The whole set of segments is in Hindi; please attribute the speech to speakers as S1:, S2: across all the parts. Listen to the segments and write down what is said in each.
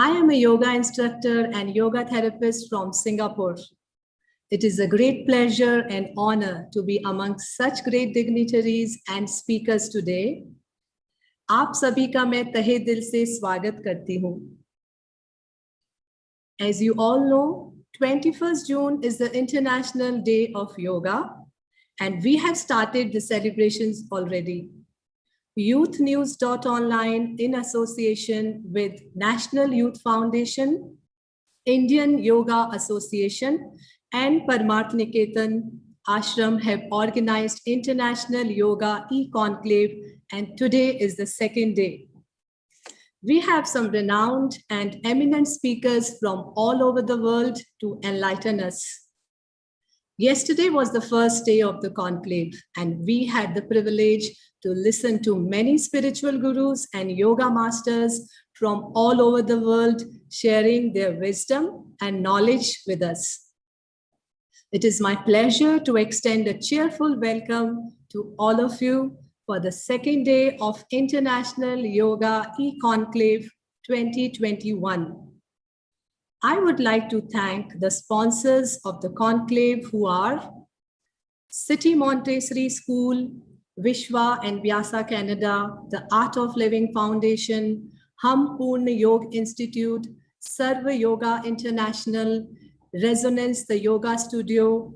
S1: I am a yoga instructor and yoga therapist from Singapore. It is a great pleasure and honor to be amongst such great dignitaries and speakers today. आप सभी का मैं तहे दिल से स्वागत करती हूँ. As you all know, 21st June is the International Day of Yoga, and we have started the celebrations already. YouthNews.online, in association with National Youth Foundation, Indian Yoga Association, and Parmarth Niketan Ashram have organized International Yoga e-conclave, and today is the second day. We have some renowned and eminent speakers from all over the world to enlighten us. Yesterday was the first day of the conclave, and we had the privilege to listen to many spiritual gurus and yoga masters from all over the world sharing their wisdom and knowledge with us. It is my pleasure to extend a cheerful welcome to all of you for the second day of International Yoga e-conclave 2021. I would like to thank the sponsors of the conclave, who are City Montessori School, Vishwa and Vyasa Canada, the Art of Living Foundation, Hum Purna Yoga Institute, Sarva Yoga International, Resonance the Yoga Studio,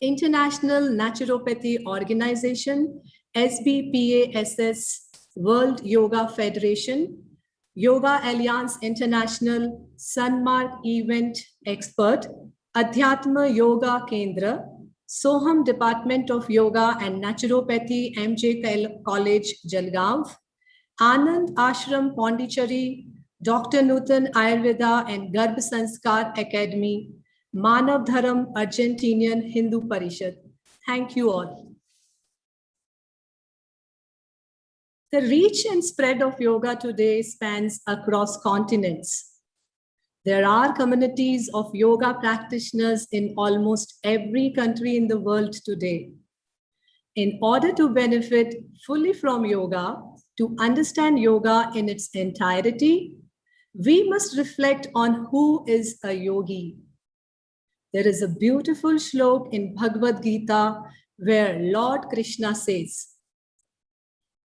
S1: International Naturopathy Organization, SBPASS, World Yoga Federation, Yoga Alliance International, Sunmark Event Expert, Adhyatma Yoga Kendra, Soham Department of Yoga and Naturopathy, MJ College, Jalgaon, Anand Ashram Pondicherry, Dr. Nutan Ayurveda and Garbh Sanskar Academy, Manav Dharam Argentinian Hindu Parishad. Thank you all. The reach and spread of yoga today spans across continents. There are communities of yoga practitioners in almost every country in the world today. In order to benefit fully from yoga, to understand yoga in its entirety, we must reflect on who is a yogi. There is a beautiful shlok in Bhagavad Gita where Lord Krishna says,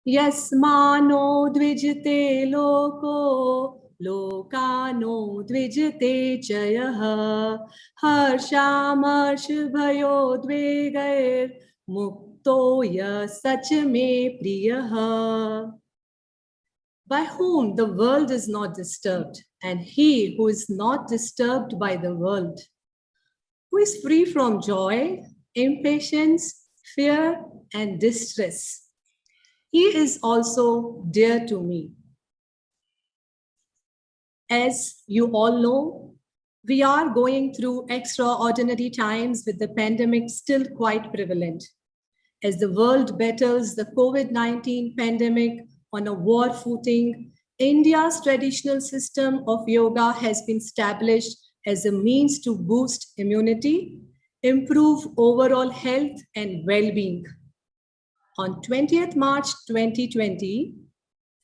S1: Yasmano dvijate loko, lokano dvijate chayaha, harshamarsh bhayo dvegair, muktoya sachme priyaha. By whom the world is not disturbed, and he who is not disturbed by the world, who is free from joy, impatience, fear, and distress. He is also dear to me. As you all know, we are going through extraordinary times with the pandemic still quite prevalent. As the world battles the COVID-19 pandemic on a war footing, India's traditional system of yoga has been established as a means to boost immunity, improve overall health and well-being. On 20th March 2020,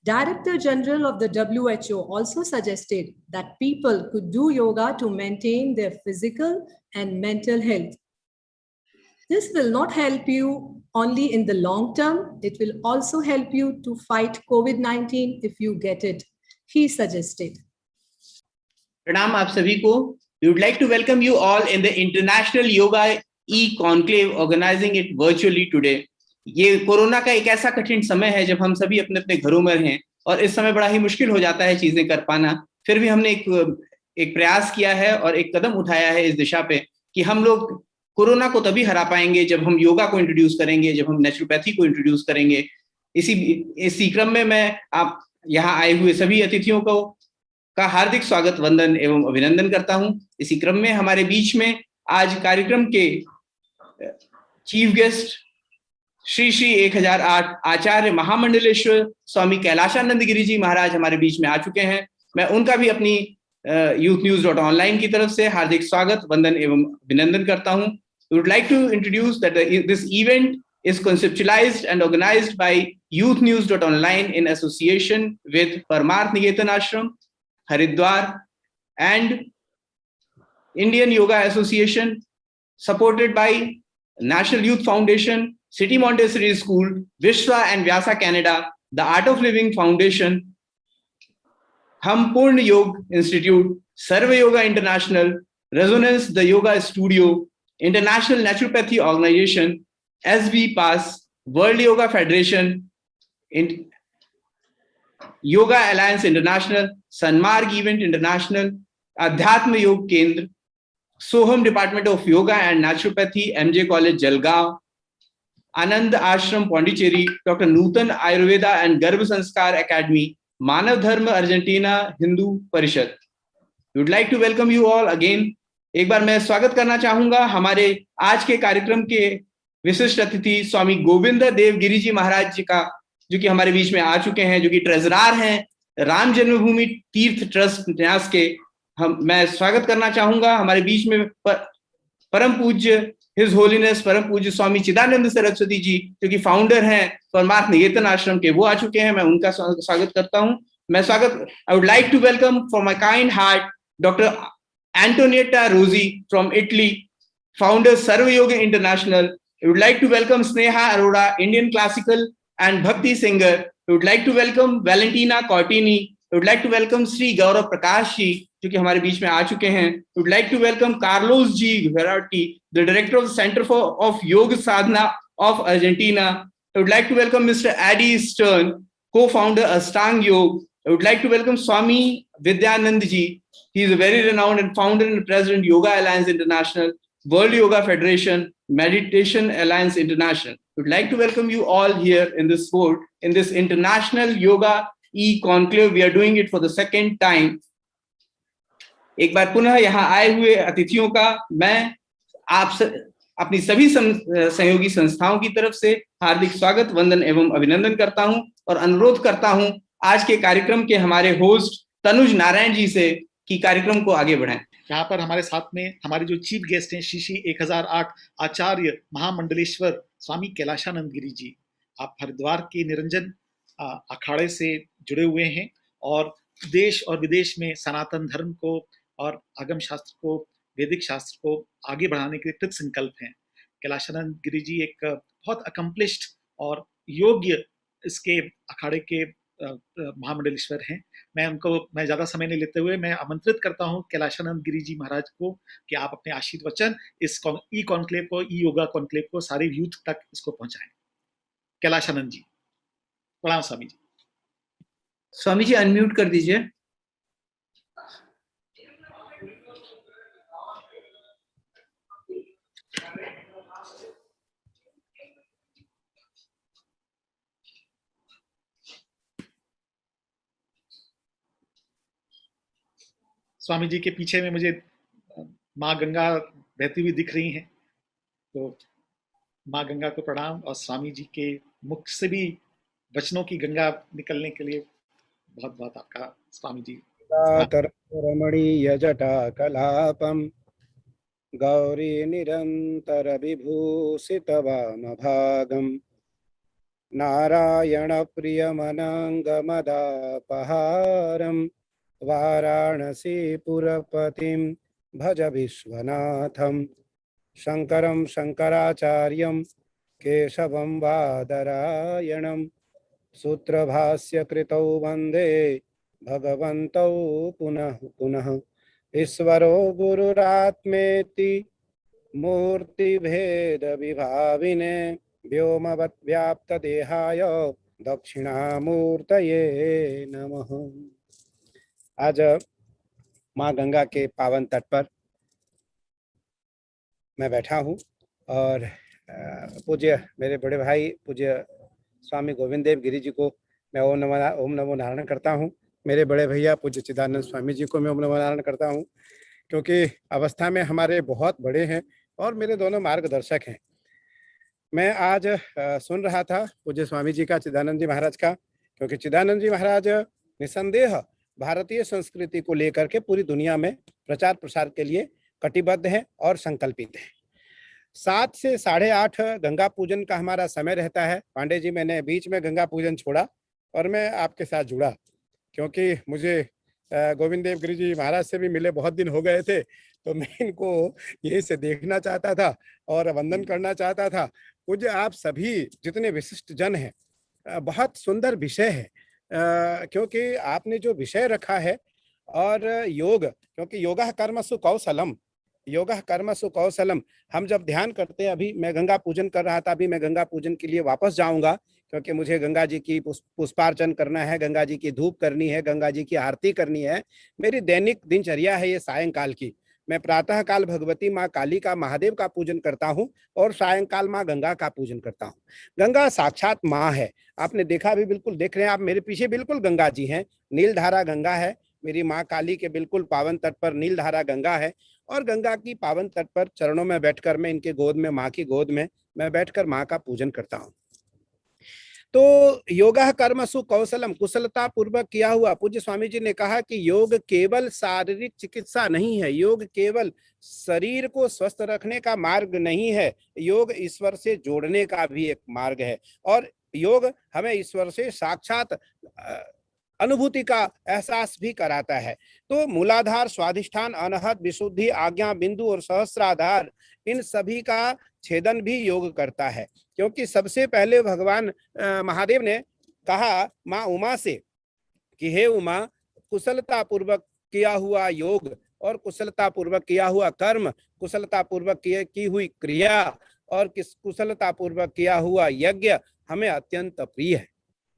S1: Director General of the WHO also suggested that people could do yoga to maintain their physical and mental health. This will not help you only in the long term, it will also help you to fight COVID-19 if you get it, he suggested.
S2: Pranam aap sabhi ko. We would like to welcome you all in the International Yoga e-conclave, organizing it virtually today. ये कोरोना का एक ऐसा कठिन समय है जब हम सभी अपने अपने घरों में हैं और इस समय बड़ा ही मुश्किल हो जाता है चीजें कर पाना. फिर भी हमने एक प्रयास किया है और एक कदम उठाया है इस दिशा पे कि हम लोग कोरोना को तभी हरा पाएंगे जब हम योगा को इंट्रोड्यूस करेंगे, जब हम नेचुरोपैथी को इंट्रोड्यूस करेंगे. इसी क्रम में मैं आप यहाँ आए हुए सभी अतिथियों का हार्दिक स्वागत, वंदन एवं अभिनंदन करता हूं. इसी क्रम में हमारे बीच में आज कार्यक्रम के चीफ गेस्ट श्री 1008 आचार्य महामंडलेश्वर स्वामी कैलाशानंद गिरी जी महाराज हमारे बीच में आ चुके हैं. मैं उनका भी अपनी YouthNews.online की तरफ से हार्दिक स्वागत, वंदन एवं अभिनंदन करता हूं. We would like to introduce that this event is conceptualized and organized by YouthNews.online in association with Parmarth Niketan Ashram, Haridwar, and Indian Yoga Association, supported by National Youth Foundation, City Montessori School, Vishwa and Vyasa Canada, the Art of Living Foundation, Hum Purna Yoga Institute, Sarva Yoga International, Resonance the Yoga Studio, International Naturopathy Organization, SB Pass, World Yoga Federation, Yoga Alliance International, Sanmarg Event International, Adhyatma Yoga Kendra, Soham Department of Yoga and Naturopathy, MJ College, Jalgaon, Anand Ashram, Pondicherry, Dr. Nutan Ayurveda and Garbha Sanskar Academy, Manav Dharma Argentina Hindu Parishad. We would like to welcome you all again. एक बार मैं स्वागत करना चाहूंगा हमारे आज के कार्यक्रम के विशिष्ट अतिथि स्वामी गोविंद देव गिरी जी महाराज जी का, जो कि हमारे बीच में आ चुके हैं, जो कि ट्रेजरार हैं राम जन्मभूमि तीर्थ ट्रस्ट न्यास के। मैं स्वागत करना चाहूंगा हमारे बीच में परम पूज्य हिज होलीनेस परम पूज्य स्वामी चिदानंद सरस्वती जी, जो कि फाउंडर हैं परमार्थ निकेतन आश्रम के, वो आ चुके हैं। मैं उनका स्वागत करता हूं। I would like to welcome for my kind heart doctor Antonietta Rossi from Italy, founder Sarva Yoga International. I would like to welcome Sneha Arora, Indian classical and Bhakti singer. I would like to welcome Valentina Cortini. I would like to welcome Sri Gaurav Prakash ji, जो कि हमारे बीच में आ चुके हैं. I would like to welcome Carlos G. Verratti, the director of the Center of Yoga Sadhana of Argentina. I would like to welcome Mr. Adi Stern, co-founder Astang Yoga. I would like to welcome Swami Vidyanand ji. He is a very renowned and founder and president Yoga Alliance International, World Yoga Federation, Meditation Alliance International. Would like to welcome you all here in this board, in this International Yoga E-Conclave. We are doing it for the second time. एक बार पुनः यहाँ आए हुए अतिथियों का मैं आप अपनी सभी सहयोगी संस्थाओं की तरफ से हार्दिक स्वागत, वंदन एवं अभिनंदन करता हूं और अनुरोध करता हूं आज के कार्यक्रम के हमारे होस्ट तनुज नारायण जी से कि कार्यक्रम को आगे बढ़ाएं।
S3: यहाँ पर हमारे साथ में हमारे जो चीफ गेस्ट हैं श्री 1008 आचार्य महामंडलेश्वर स्वामी कैलाशानंद गिरी जी। आप हरिद्वार के निरंजन अखाड़े से जुड़े हुए हैं और देश और विदेश में सनातन धर्म को और आगम शास्त्र को, वैदिक शास्त्र को आगे बढ़ाने के लिए कृत संकल्प हैं। कैलाशानंद गिरी जी एक बहुत अकम्प्लिश्ड और योग्य इसके अखाड़े के महामंडलेश्वर हैं। मैं ज्यादा समय नहीं लेते हुए मैं आमंत्रित करता हूं कैलाशानंद गिरी जी महाराज को कि आप अपने आशीर्वचन इस ई कॉन्क्लेव को, ई योगा कॉन्क्लेव को सारे यूथ तक इसको पहुंचाएं। कैलाशानंद जी, प्रणाम स्वामी जी।
S2: स्वामी जी अनम्यूट कर दीजिए।
S3: स्वामी जी के पीछे में मुझे माँ गंगा बहती हुई दिख रही हैं, तो माँ गंगा को प्रणाम और स्वामी जी के मुख से भी वचनों की गंगा निकलने के लिए बहुत बहुत आपका स्वामी जी।
S4: रमणीय जटा कलापम गौरी निरंतर विभूषित वाम भागम नारायण प्रियमनंगमदापहारम वाराणसी पुरपतिं भज विश्वनाथं शंकरं शंकराचार्यं केशवं बादरायणं सूत्रभाष्य कृतौ वंदे भगवन्तौ पुनः पुनः ईश्वरो गुरुरात्मेति मूर्तिभेद विभाविने व्योमवत् व्याप्त देहाय दक्षिणामूर्तये नमः। आज माँ गंगा के पावन तट पर मैं बैठा हूँ और पूज्य मेरे बड़े भाई पूज्य स्वामी गोविंद देव गिरी जी को मैं ओम नमो नारायण करता हूँ। मेरे बड़े भैया पूज्य चिदानंद स्वामी जी को मैं ओम नमो नारायण करता हूँ, क्योंकि अवस्था में हमारे बहुत बड़े हैं और मेरे दोनों मार्गदर्शक हैं। मैं आज सुन रहा था पूज्य स्वामी जी का, चिदानंद जी महाराज का, क्योंकि चिदानंद जी महाराज निसंदेह भारतीय संस्कृति को लेकर के पूरी दुनिया में प्रचार प्रसार के लिए कटिबद्ध है और संकल्पित है। 7 से 8:30 गंगा पूजन का हमारा समय रहता है। पांडे जी, मैंने बीच में गंगा पूजन छोड़ा और मैं आपके साथ जुड़ा, क्योंकि मुझे गोविंद देव गिरी जी महाराज से भी मिले बहुत दिन हो गए थे, तो मैं इनको यही से देखना चाहता था और वंदन करना चाहता था। पूज्य आप सभी जितने विशिष्ट जन हैं, बहुत सुंदर विषय है, क्योंकि आपने जो विषय रखा है और योग, क्योंकि योगा कर्मसु कौशलम, योगा कर्मसु कौशलम, हम जब ध्यान करते हैं, अभी मैं गंगा पूजन कर रहा था, अभी मैं गंगा पूजन के लिए वापस जाऊंगा, क्योंकि मुझे गंगा जी की पुष्पार्चन करना है, गंगा जी की धूप करनी है, गंगा जी की आरती करनी है। मेरी दैनिक दिनचर्या है ये सायंकाल की। मैं प्रातः काल भगवती माँ काली का, महादेव का पूजन करता हूँ और सायंकाल माँ गंगा का पूजन करता हूँ। गंगा साक्षात माँ है, आपने देखा भी, बिल्कुल देख रहे हैं आप मेरे पीछे, बिल्कुल गंगा जी हैं, नीलधारा गंगा है मेरी माँ काली के बिल्कुल पावन तट पर नीलधारा गंगा है। और गंगा की पावन तट पर चरणों में बैठकर, मैं इनके गोद में, माँ की गोद में मैं बैठकर माँ का पूजन करता हूँ। तो योगा कर्मसु कौशलम, कुशलता पूर्वक किया हुआ। पूज्य स्वामी जी ने कहा कि योग केवल शारीरिक चिकित्सा नहीं है, योग केवल शरीर को स्वस्थ रखने का मार्ग नहीं है, योग ईश्वर से जोड़ने का भी एक मार्ग है। और योग हमें ईश्वर से साक्षात अनुभूति का एहसास भी कराता है। तो मूलाधार, स्वाधिष्ठान, अनहद, विशुद्धि, आज्ञा बिंदु और सहस्राधार, इन सभी का छेदन भी योग करता है। क्योंकि सबसे पहले भगवान महादेव ने कहा माँ उमा से कि हे उमा, कुशलता पूर्वक किया हुआ योग और कुशलता पूर्वक किया हुआ कर्म, कुशलता पूर्वक की हुई क्रिया और कुशलता पूर्वक किया हुआ यज्ञ हमें अत्यंत प्रिय है,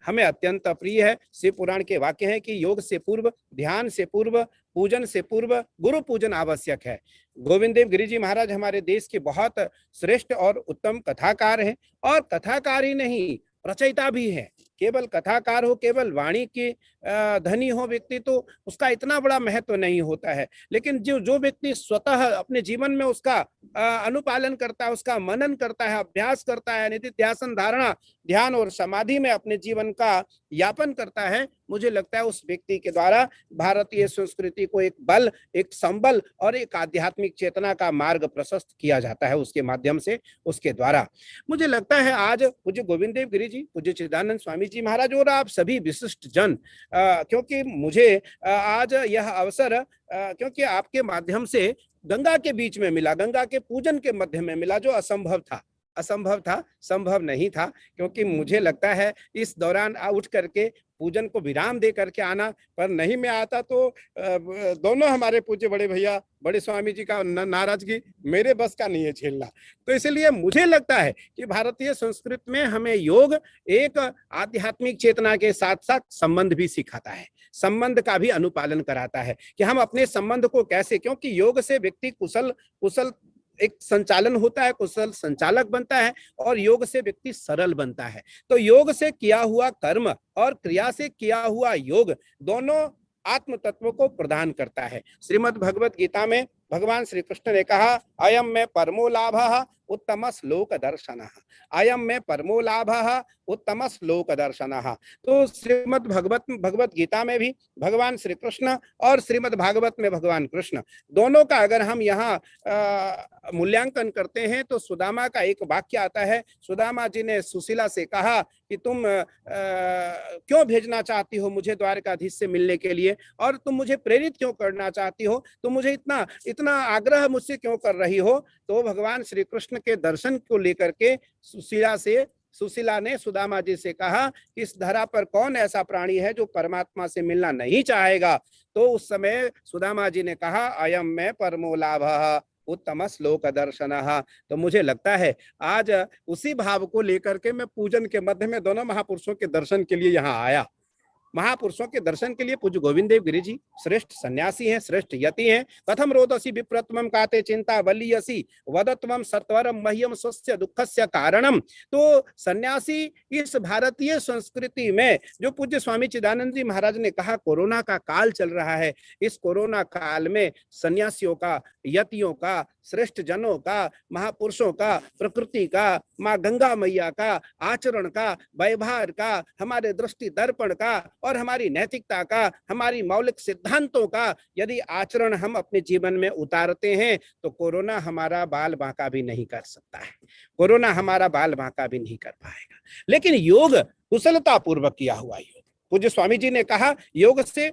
S4: हमें अत्यंत प्रिय है। शिव पुराण के वाक्य हैं कि योग से पूर्व, ध्यान से पूर्व, पूजन से पूर्व गुरु पूजन आवश्यक है। गोविंद देव गिरी जी महाराज हमारे देश के बहुत श्रेष्ठ और उत्तम कथाकार हैं, और कथाकार ही नहीं, रचयिता भी है। केवल कथाकार हो, केवल वाणी के धनी हो व्यक्ति, तो उसका इतना बड़ा महत्व नहीं होता है। लेकिन जो व्यक्ति स्वतः अपने जीवन में उसका अनुपालन करता है, उसका मनन करता है, अभ्यास करता है, नित्य ध्यान धारणा, ध्यान और समाधि में अपने जीवन का यापन करता है, मुझे लगता है उस व्यक्ति के द्वारा भारतीय संस्कृति को एक बल, एक संबल और एक आध्यात्मिक चेतना का मार्ग प्रशस्त किया जाता है उसके माध्यम से, उसके द्वारा। मुझे लगता है आज पूज्य गोविंद देव गिरी जी, पूज्य चिदानंद स्वामी जी महाराज और आप सभी विशिष्ट जन, क्योंकि मुझे आज यह अवसर क्योंकि आपके माध्यम से गंगा के बीच में मिला, गंगा के पूजन के मध्य में मिला, जो असंभव था, संभव नहीं था। क्योंकि मुझे लगता है इस दौरान उठ करके पूजन को विराम दे करके आना, पर नहीं मैं आता तो दोनों हमारे पूज्य बड़े भैया, बड़े स्वामी जी का नाराजगी मेरे बस का नहीं है झेलना। तो इसलिए मुझे लगता है कि भारतीय संस्कृति में हमें योग एक आध्यात्मिक चेतना के साथ साथ संबंध भी सिखाता है, संबंध का भी अनुपालन कराता है कि हम अपने संबंध को कैसे, क्योंकि योग से व्यक्ति कुशल एक संचालन होता है, कुशल संचालक बनता है, और योग से व्यक्ति सरल बनता है। तो योग से किया हुआ कर्म और क्रिया से किया हुआ योग दोनों आत्म तत्व को प्रदान करता है। श्रीमद् भगवत गीता में भगवान श्री कृष्ण ने कहा, अयम में परमो लाभः उत्तम श्लोक दर्शनः, अयम में परमो लाभः उत्तम श्लोक दर्शनः। तो श्रीमद् भगवत गीता में भी भगवान श्री कृष्ण और श्रीमद् भागवत में भगवान कृष्ण, दोनों का अगर हम यहाँ मूल्यांकन करते हैं तो सुदामा का एक वाक्य आता है। सुदामा जी ने सुशीला से कहा कि तुम क्यों भेजना चाहती हो मुझे द्वारकाधीश से मिलने के लिए, और तुम मुझे प्रेरित क्यों करना चाहती हो, तुम मुझे इतना आग्रह मुझसे क्यों कर रही हो। तो भगवान श्री कृष्ण के दर्शन को लेकर के सुशीला ने सुदामा जी से कहा, इस धरा पर कौन ऐसा प्राणी है जो परमात्मा से मिलना नहीं चाहेगा। तो उस समय सुदामा जी ने कहा, अयम में परमो लाभः उत्तम श्लोक दर्शनः। तो मुझे लगता है आज उसी भाव को लेकर के मैं पूजन के मध्य में दोनों महापुरुषों के दर्शन के लिए यहाँ आया। महापुरुषों के दर्शन के लिए पूज्य गोविंद देव गिरी जी श्रेष्ठ सन्यासी हैं, श्रेष्ठ यति हैं। कथम रोदसी विप्रत्वम काते चिंता वलीयसी वदत्वम सत्वरम मह्यम स्वस्य दुखस्य कारणम। तो सन्यासी इस भारतीय संस्कृति में, जो पूज्य स्वामी चिदानंद जी महाराज ने कहा कोरोना का काल चल रहा है, इस कोरोना काल में सन्यासियों का, यतियों का, श्रेष्ठ जनों का, महापुरुषों का, प्रकृति का, माँ गंगा मैया का, आचरण का, व्यवहार का, हमारे दृष्टि दर्पण का और हमारी नैतिकता का, हमारी मौलिक सिद्धांतों का यदि आचरण हम अपने जीवन में उतारते हैं तो कोरोना हमारा बाल बांका भी नहीं कर सकता है, कोरोना हमारा बाल बांका भी नहीं कर पाएगा। लेकिन योग कुशलता पूर्वक किया हुआ योग, पूज्य स्वामी जी ने कहा योग से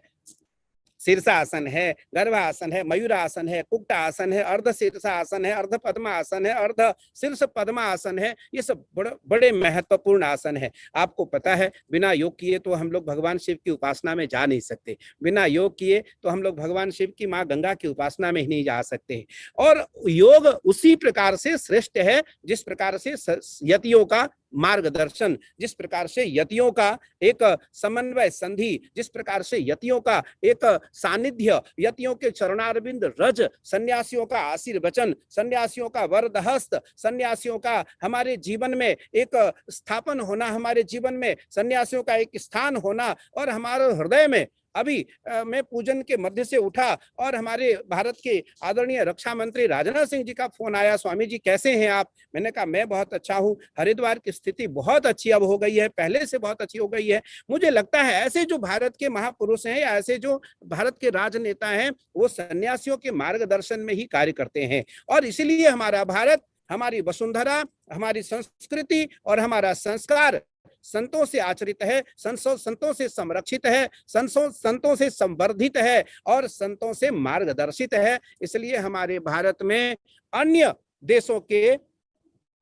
S4: शीर्षासन है, गर्भासन है, मयूरासन है, कुक्टासन है, अर्ध शीर्षासन है, अर्ध पद्मासन है, अर्ध शीर्ष पद्मासन है। ये सब बड़े बड़े महत्वपूर्ण आसन है। आपको पता है बिना योग किए तो हम लोग भगवान शिव की उपासना में जा नहीं सकते, बिना योग किए तो हम लोग भगवान शिव की माँ गंगा की उपासना में ही नहीं जा सकते। और योग उसी प्रकार से श्रेष्ठ है जिस प्रकार से यतियों का मार्गदर्शन, जिस प्रकार से यतियों का एक समन्वय संधि, जिस प्रकार से यतियों का एक सानिध्य, यतियों के चरणारविंद रज, सन्यासियों का आशीर्वचन, सन्यासियों का वरदहस्त, सन्यासियों का हमारे जीवन में एक स्थापन होना, हमारे जीवन में सन्यासियों का एक स्थान होना, और हमारे हृदय में अभी मैं पूजन के मध्य से उठा और हमारे भारत के आदरणीय रक्षा मंत्री राजनाथ सिंह जी का फोन आया, स्वामी जी कैसे हैं आप? मैंने कहा मैं बहुत अच्छा हूं, हरिद्वार की स्थिति बहुत अच्छी अब हो गई है, पहले से बहुत अच्छी हो गई है। मुझे लगता है ऐसे जो भारत के महापुरुष हैं या ऐसे जो भारत के राजनेता हैं वो सन्यासियों के मार्गदर्शन में ही कार्य करते हैं, और इसीलिए हमारा भारत, हमारी वसुंधरा, हमारी संस्कृति और हमारा संस्कार संतों से आचरित है, संतों से संरक्षित है, संतों से संवर्धित है और संतों से मार्गदर्शित है। इसलिए हमारे भारत में अन्य देशों के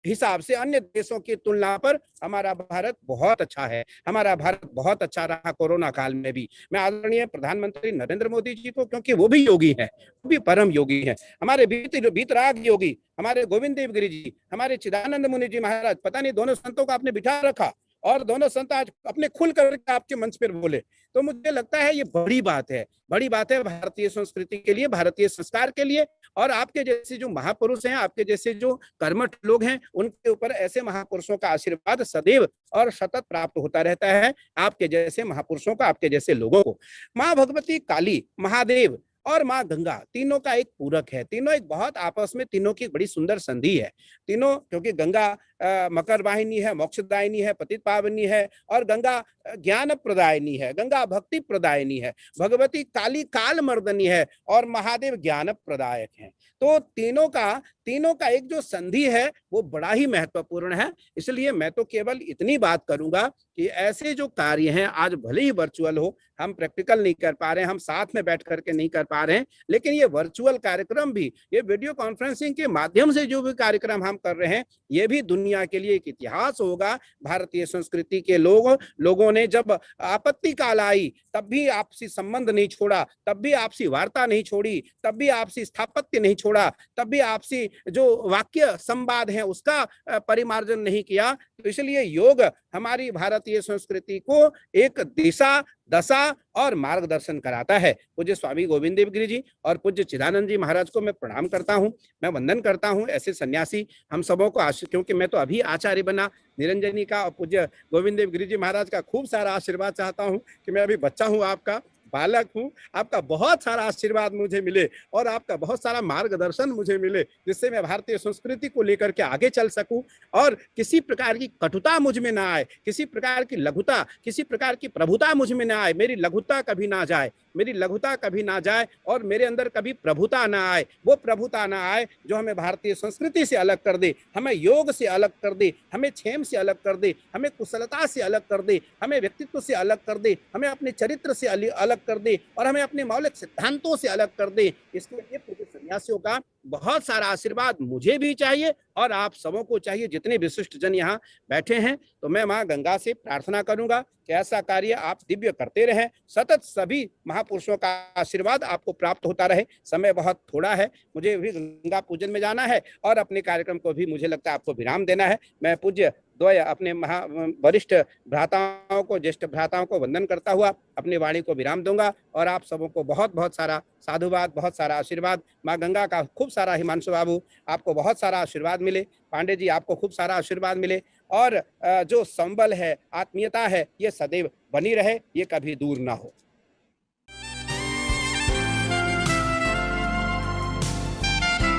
S4: हिसाब से, अन्य देशों की तुलना पर हमारा भारत बहुत अच्छा है। हमारा भारत बहुत अच्छा रहा कोरोना काल में भी। मैं आदरणीय प्रधानमंत्री नरेंद्र मोदी जी को, क्योंकि वो भी योगी हैं, वो भी परम योगी हैं, हमारे बीतराग योगी, हमारे गोविंद देव गिरि जी, हमारे चिदानंद मुनि जी महाराज, पता नहीं दोनों संतों को आपने बिठा रखा और दोनों संत आज अपने खुल करके आपके मंच पर बोले, तो मुझे लगता है ये बड़ी बात है, बड़ी बात है भारतीय संस्कृति के लिए, भारतीय संस्कार के लिए। और आपके जैसे जो महापुरुष हैं, आपके जैसे जो कर्मठ लोग हैं, उनके ऊपर ऐसे महापुरुषों का आशीर्वाद सदैव और सतत प्राप्त होता रहता है। आपके जैसे महापुरुषों को, आपके जैसे लोगों को। माँ भगवती काली, महादेव और माँ गंगा तीनों का एक पूरक है, तीनों एक बहुत आपस में, तीनों की बड़ी सुंदर संधि है। तीनों, क्योंकि गंगा मकर वाहिनी है, मोक्षदायिनी है, पतित पावनी है, और गंगा ज्ञान प्रदायिनी है, गंगा भक्ति प्रदायिनी है, भगवती काली काल मर्दनी है और महादेव ज्ञान प्रदायक है। तो तीनों का एक जो संधि है वो बड़ा ही महत्वपूर्ण है। इसलिए मैं तो केवल इतनी बात करूंगा कि ऐसे जो कार्य हैं, आज भले ही वर्चुअल हो, हम प्रैक्टिकल नहीं कर पा रहे हैं, हम साथ में बैठ करके नहीं कर पा रहे हैं, लेकिन ये वर्चुअल कार्यक्रम भी, ये वीडियो कॉन्फ्रेंसिंग के माध्यम से जो भी कार्यक्रम हम कर रहे हैं, ये भी दुनिया के लिए एक इतिहास होगा। भारतीय संस्कृति के लोगों ने जब आपत्ति काल आई तब भी आपसी संबंध नहीं छोड़ा, तब भी आपसी वार्ता नहीं छोड़ी, तब भी आपसी स्थापत्य नहीं छोड़ा, तब भी आपसी जो वाक्य संवाद है उसका परिमार्जन नहीं किया। तो इसलिए योग हमारी भारतीय संस्कृति को एक दिशा, दशा और मार्गदर्शन कराता है। पूज्य स्वामी गोविंद देव गिरि जी और पूज्य चिदानंद जी महाराज को मैं प्रणाम करता हूँ, मैं वंदन करता हूँ। ऐसे सन्यासी हम सबों को क्योंकि मैं तो अभी आचार्य बना, निरंजनी का और पूज्य गोविंद देव गिरि जी महाराज का खूब सारा आशीर्वाद चाहता हूँ कि मैं अभी बच्चा हूँ, आपका बालक हूँ, आपका बहुत सारा आशीर्वाद मुझे मिले और आपका बहुत सारा मार्गदर्शन मुझे मिले, जिससे मैं भारतीय संस्कृति को लेकर के आगे चल सकूं और किसी प्रकार की कटुता मुझ में ना आए, किसी प्रकार की लघुता, किसी प्रकार की प्रभुता मुझ में ना आए, मेरी लघुता कभी ना जाए, मेरी लघुता कभी ना जाए और मेरे अंदर कभी प्रभुता ना आए। वो प्रभुता ना आए जो हमें भारतीय संस्कृति से अलग कर दे, हमें योग से अलग कर दे, हमें क्षेम से अलग कर दे, हमें कुशलता से अलग कर दे, हमें व्यक्तित्व से अलग कर दे, हमें अपने चरित्र से अलग कर दे और हमें अपने मौलिक सिद्धांतों से अलग कर दे। इसके लिए पूज्य सन्यासियों का बहुत सारा आशीर्वाद मुझे भी चाहिए और आप सबों को चाहिए, जितने विशिष्ट जन यहाँ बैठे हैं। तो मैं माँ गंगा से प्रार्थना करूंगा कि ऐसा कार्य आप दिव्य करते रहें, सतत सभी महापुरुषों का आशीर्वाद आपको प्राप्त होता रहे। समय बहुत थोड़ा है, मुझे भी गंगा पूजन में जाना है और अपने कार्यक्रम को भी मुझे लगता है आपको विराम देना है। मैं पूज्य द्वय अपने वरिष्ठ भ्राताओं को, ज्येष्ठ भ्राताओं को वंदन करता हुआ अपनी वाणी को विराम दूंगा और आप सबों को बहुत बहुत सारा साधुवाद, बहुत सारा आशीर्वाद। माँ गंगा का खूब सारा, हिमांशु बाबू आपको बहुत सारा आशीर्वाद मिले, पांडे जी आपको खूब सारा आशीर्वाद मिले और जो संबल है, आत्मीयता है, ये सदैव बनी रहे, ये कभी दूर ना हो।